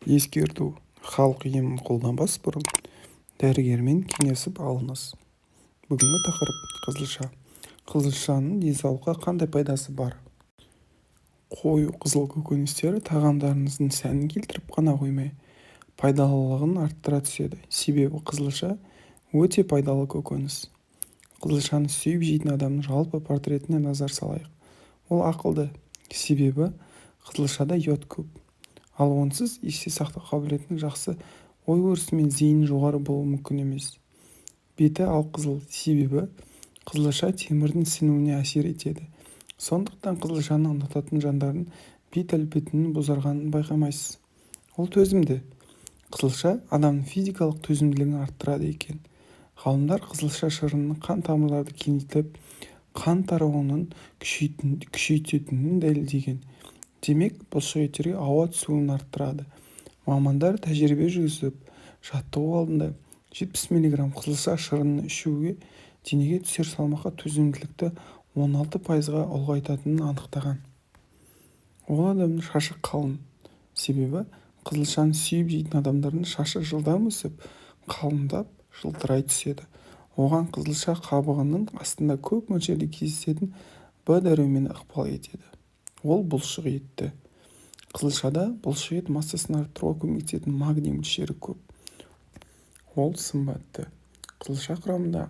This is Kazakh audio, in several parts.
Ескерту: халық емін қолданбас бұрын дәрігермен кеңесіп алыңыз. Бүгінгі тақырып: қызылша. Қызылшаның денсаулыққа қандай пайдасы бар? Қою қызыл көкөністері тағамдарыңыздың сәнін келтіріп қана қоймай, пайдалылығын арттыра түседі. Себебі қызылша өте пайдалы көкөніс. Қызылшаны сүйіп жейтін адамның жалпы портретіне назар салайық. Ол ақылды, себебі қызылшада йод көп. Ал онсыз есте сақтау қабілетінің жақсы, ой-өрісі мен зейіні жоғары болуы мүмкін емес. Беті алқызыл, себебі қызылша темірдің сіңуіне әсер етеді. Сондықтан қызылшаны ұнататын жандардың бет әлпетінің бозарғанын байқамайсыз. Ол төзімді. Қызылша адамның физикалық төзімділігін арттырады екен. Ғалымдар қызылша шырынының қан тамырларды кеңейтіп, қан тарауының күшейтетінін дәлелдеген. Демек, бұлшықеттерге ауа түсуін арттырады. Мамандар тәжірибе жүргізіп, жаттығу алдында 70 мг қызылша шырынын ішуге денеге түсер салмаққа төзімділікті 16%-ға ұлғайтатынын анықтаған. Ол адамның шашы қалың. Себебі қызылшаны сүйіп жейтін адамдардың шашы жылдам өсіп, қалыңдап, жылтырай түседі. Оған қызылша қабығының астында көп мөлшерде кездесетін В дәрумені ықпал етеді. Ол бұлшық етті. Қызылшада бұлшық ет массасын арттыруға көмектесетін магний мөлшері көп. Ол сымбатты. Қызылша құрамында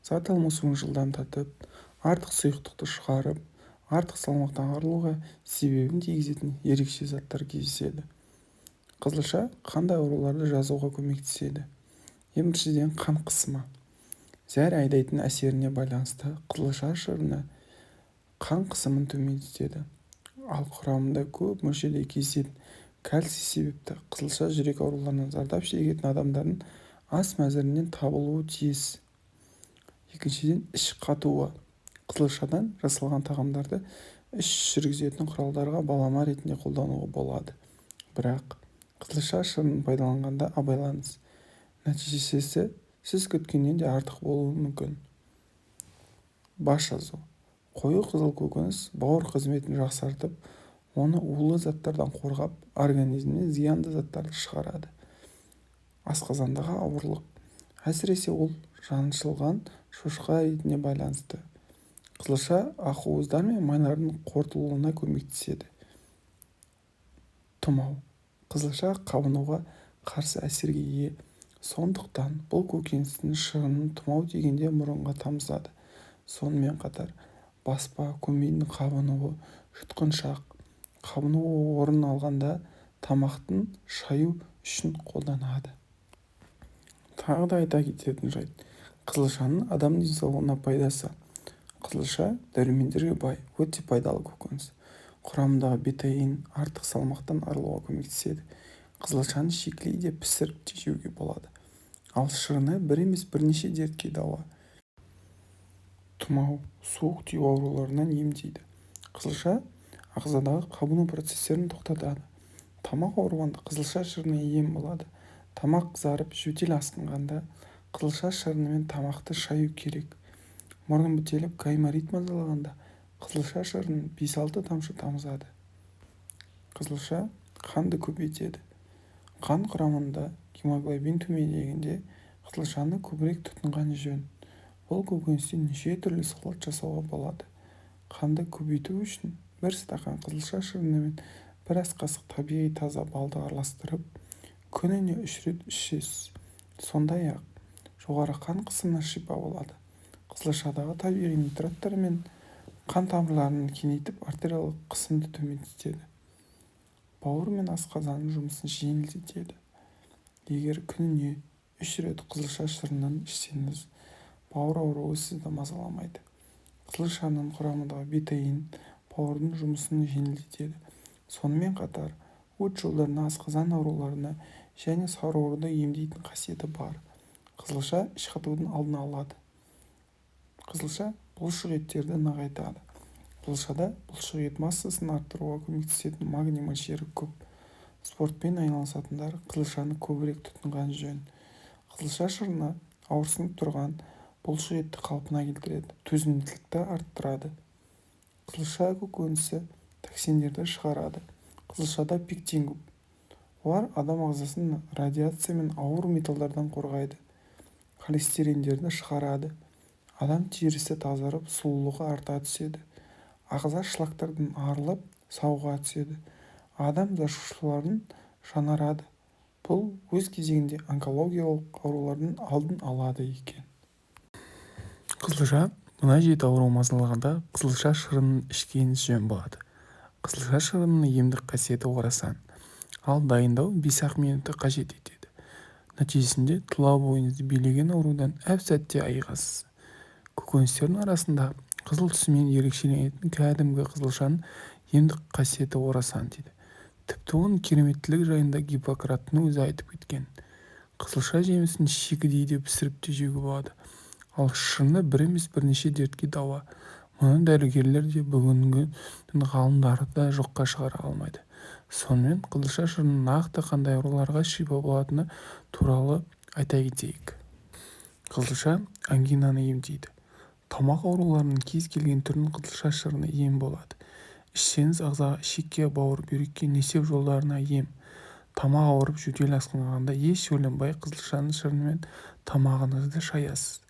зат алмасуын жылдамдатып, артық сұйықтықты шығарып, артық салмақтан арылуға себебін тигізетін ерекше заттар кездеседі. Қызылша қандай ауруларды жазуға көмектеседі. Біріншіден, қан қысымы. Зәр айдайтын әсеріне байланысты қызылша шырыны қан қысымын төмендетеді. Ал құрамында көп мөлшерде кездесетін кальций себепті қызылша жүрек ауруларынан зардап шегетін адамдардың ас мәзірінен табылуы тиіс. Екіншіден, іш қатуы. Қызылшадан жасалған тағамдарды іш жүргізетін құралдарға балама ретінде қолдануға болады. Бірақ қызылша шырынын пайдаланғанда абайлаңыз. Нәтижесі сіз күткеннен де артық болуы мүмкін. Бас жазу. Қою қызыл көкөніс бауыр қызметін жақсартып, оны улы заттардан қорғап, организмнен зиянды заттарды шығарады. Асқазандағы ауырлық. Әсіресе ол жаншылған шошқа ретіне байланысты. Қызылша ақуыздар мен майлардың қорытылуына көмектеседі. Тұмау. Қызылша қабынуға қарсы әсерге ие. Сондықтан бұл көкөністің шырынын тұмау тигенде мұрынға тамызады. Сонымен қатар баспа, көмейдің қабынуы, жұтқыншақ қабынуы орын алғанда тамақтың шаю үшін қолданады. Тағы да айта кететін жайт: қызылшаның адам денсаулығына пайдасы. Қызылша дәрумендерге бай, өте пайдалы көкөніс. Құрамындағы бетаин артық салмақтан арылуға көмектеседі. Қызылшаны шикілей де пісіріп те жеуге болады. Ал шырыны бір емес бірнеше дертке дауа. Тұмау, суық тию ауруларынан емдейді. Қызылша ағзадағы қабыну процестерін тоқтатады. Тамақ ауруында қызылша шырыны ем болады. Тамақ қызарып, жөтел асқынғанда қызылша шырынымен тамақты шаю керек. Мұрын бітеліп, гайморит мазалағанда қызылша шырынын 5-6 тамшы тамызады. Қызылша қанды көбейтеді. Қан құрамында гемоглобин төмендегенде қызылшаны көбірек тұтынған жөн. Бұл көкөністен неше түрлі салат жасауға болады. Қанды көбейту үшін 1 стақан қызылша шырынымен 1 ас қасық табиғи таза балды араластырып, күніне 3 рет ішесіз. Сондай-ақ жоғары қан қысымына шипа болады. Қызылшадағы табиғи нитраттар мен қан тамырларын кеңейтіп, артериялық қысымды төмендетеді. Бауыр мен асқазанның жұмысын жеңілдетеді. Егер күніне 3 рет қызылша шырынын ішсеңіз, бауыр ауруы сізді мазаламайды. Қызылшаның құрамындағы бетаин бауырдың жұмысын жеңілдетеді. Сонымен қатар өт жолдарына, асқазан ауруларына және сарыуырды емдейтін қасиеті бар. Қызылша іш қатудың алдын алады. Қызылша бұлшық еттерді нығайтады. Қызылшада бұлшық ет массасын арттыруға көмектесетін магний мөлшері көп. Спортпен айналысатындар қызылшаны көбірек тұтынған жөн. Қызылша шырыны ауырсынып тұрған бұлшық етті қалпына келтіреді, төзімділікті арттырады. Қызылша көкөнісі токсиндерді шығарады. Қызылшада пектин көп. олар адам ағзасын радиация мен ауыр металдардан қорғайды, холестериндерді шығарады, адам терісі тазарып сұлулығы арта түседі, ағза шлактардан арылып сауыға түседі, адам жасушаларын жаңарады. Бұл өз кезегінде онкологиялық аурулардың алдын алады екен. Қызылша мына жеті ауру мазалағанда қызылша шырынын ішкеніңіз жөн болады. Қызылша шырынының емдік қасиеті орасан, ал дайындау 5-ақ минутты қажет етеді. Нәтижесінде тұла бойыңызды билеген аурудан әп-сәтте айығасыз. Көкөністердің арасында қызыл түсімен ерекшеленетін кәдімгі қызылшаның емдік қасиеті орасан дейді. Тіпті оның кереметтілігі жайында Гиппократтың өзі айтып кеткен. Қызылша жемісін шикідей де пісіріп те жеуге болады. Ал шырыны бір емес бірнеше дертке дауа. Мұны дәрігерлер де бүгінгі ғалымдары да жоққа шығара алмайды. Сонымен қызылша шырынының нақты қандай ауруларға шипа болатыны туралы айта кетейік. Қызылша ангинаны емдейді. Тамақ ауруларының кез келген түрін қызылша шырыны ем болады. Ішсеңіз ағзаға, ішекке, бауыр, бүйрекке, несеп жолдарына ем. Тамақ ауырып жөтел асқынғанда еш ойланбай қызылшаның шырынымен тамағыңызды шаясыз.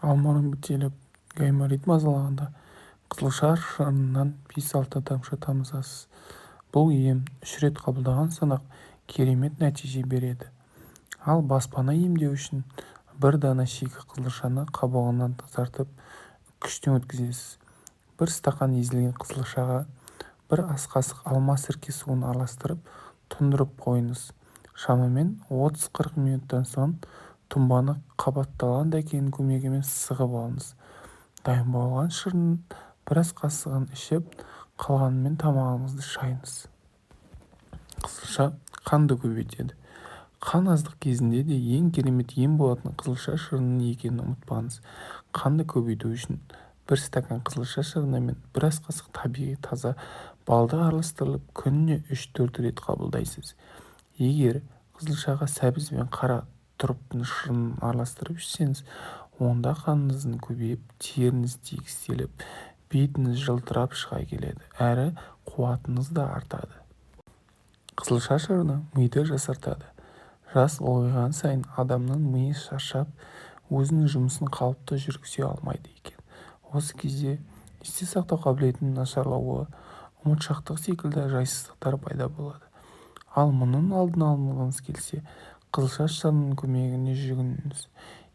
Ал мұрын бітеліп, гайморит мазалағанда қызылша шырынынан 5-6 тамшы тамызасыз. Бұл ем 3 рет қабылдаған соң-ақ керемет нәтиже береді. Ал баспаны емдеу үшін 1 дана шикі қызылшаны қабығынан тазартып үккіштен өткізесіз. 1 стақан езілген қызылшаға 1 ас қасық алма сірке суын араластырып тұндырып қойыңыз. Шамамен 30-40 минуттан соң тұнбаны қабатталған дәкенің көмегімен сығып алыңыз. Дайын болған шырынның 1 ас қасығын ішіп, қалғанымен тамағыңызды шайыңыз. Қызылша қанды көбейтеді. Қан аздық кезінде де ең керемет ем болатын қызылша шырынының екенін ұмытпаңыз. Қанды көбейту үшін 1 стакан қызылша шырыны мен 1 ас қасық табиғи таза балды араластырылып күніне 3-4 рет қабылдайсыз. Егер қызылшаға сәбіз бен қара тұрыптың шырынын араластырып ішсеңіз, онда қаныңыздың көбейіп, теріңіз тегістеліп, бетіңіз жылтырап шыға келеді, әрі қуатыңыз да артады. Қызылша шырыны миды жасартады. Жас ұлғайған сайын адамның миы шаршап, өзінің жұмысын қалыпты жүргізе алмайды екен. Осы кезде есте сақтау қабілетінің нашарлауы, ұмытшақтық секілді жайсыздықтар пайда болады. Ал мұның алдын алғыңыз келсе, қызылша шырынының көмегіне жүгініңіз.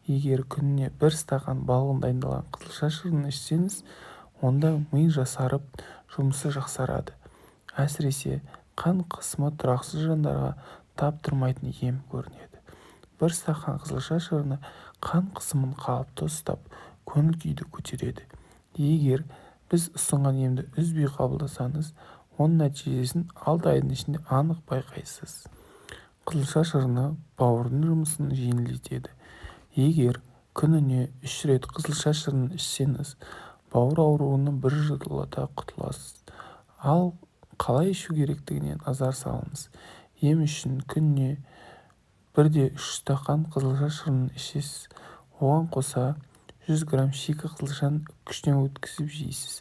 Егер күніне 1 стақан балғын дайындалған қызылша шырынын ішсеңіз, онда ми жасарып, жұмысы жақсарады. Әсіресе қан қысымы тұрақсыз жандарға таптырмайтын ем көрінеді. 1 стақан қызылша шырыны қан қысымын қалыпты ұстап, көңіл күйді көтереді. Егер біз ұсынған емді үзбей қабылдасаңыз, оның нәтижесін 6 айдың ішінде анық байқайсыз. Қызылша шырыны бауырдың жұмысын жеңілдетеді. Егер күніне 3 рет қызылша шырынын ішсеңіз, бауыр ауруынан біржолата құтыласыз. Ал қалай ішу керектігіне назар салыңыз. Ем үшін күніне 1-3 стақан қызылша шырынын ішесіз. Оған қоса 100 грамм шикі қызылшаны үккіштен өткізіп жейсіз.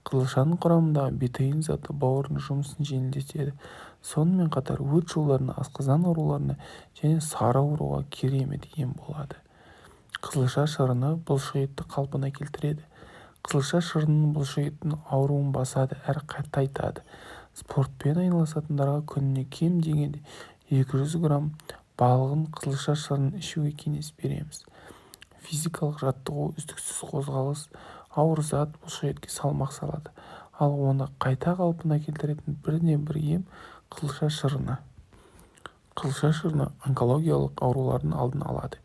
Қызылшаның құрамындағы бетаин заты бауырдың жұмысын жеңілдетеді. Сонымен қатар өт жолдарына, асқазан ауруларына және сары ауруға керемет ем болады. Қызылша шырыны бұлшықетті қалпына келтіреді. Қызылша шырынының бұлшықеттің ауруын басады әрі тайтады. Спортпен айналысатындарға күніне кем дегенде 200 грамм балғын қызылша шырынын ішуге кеңес береміз. Физикалық жаттығу, үздіксіз қозғалыс, ауыр зат бұлшықетке салмақ салады. Ал оны қайта қалпына келтіретін бірден-бір ем қызылша шырыны. Қызылша шырыны онкологиялық аурулардың алдын алады.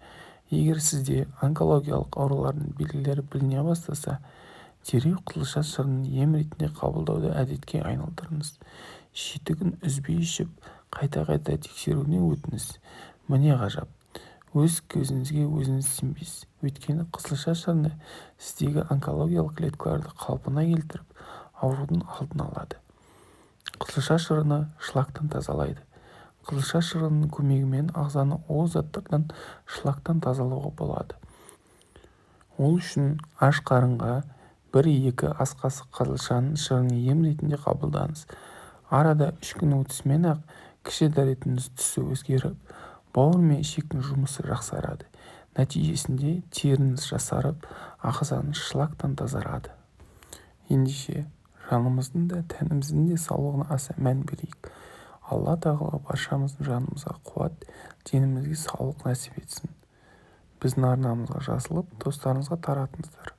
Егер сізде онкологиялық аурулардың белгілері біліне бастаса, дереу қызылша шырынын ем ретінде қабылдауды әдетке айналдырыңыз. 7 күн үзбей ішіп, қайта-қайта тексеруден өтіңіз. Міне ғажап. Өз көзіңізге өзіңіз сенбейсіз. Өйткені қызылша шырыны сіздегі онкологиялық клеткаларды қалпына келтіріп, аурудың алдын алады. Қызылша шырыны шлактан тазалайды. Қызылша шырынының көмегімен ағзаны ол заттардан шлактан тазалауға болады. Ол үшін аш қарынға 1-2 ас қасық қызылшаның шырынын ем ретінде қабылдаңыз. Арада 3 күн өтісімен-ақ кіші дәретінің түсі өзгеріп, бауыр мен ішектің жұмысы жақсарады. Нәтижесінде теріңіз жасарып, ағзаңыз шлактан тазарады. Ендеше жанымыздың да тәніміздің де саулығына аса мән берейік. Алла тағала баршамыздың жанымызға қуат, денімізге саулық нәсіп етсін. Біздің арнамызға жазылып, достарыңызға таратыңыздар.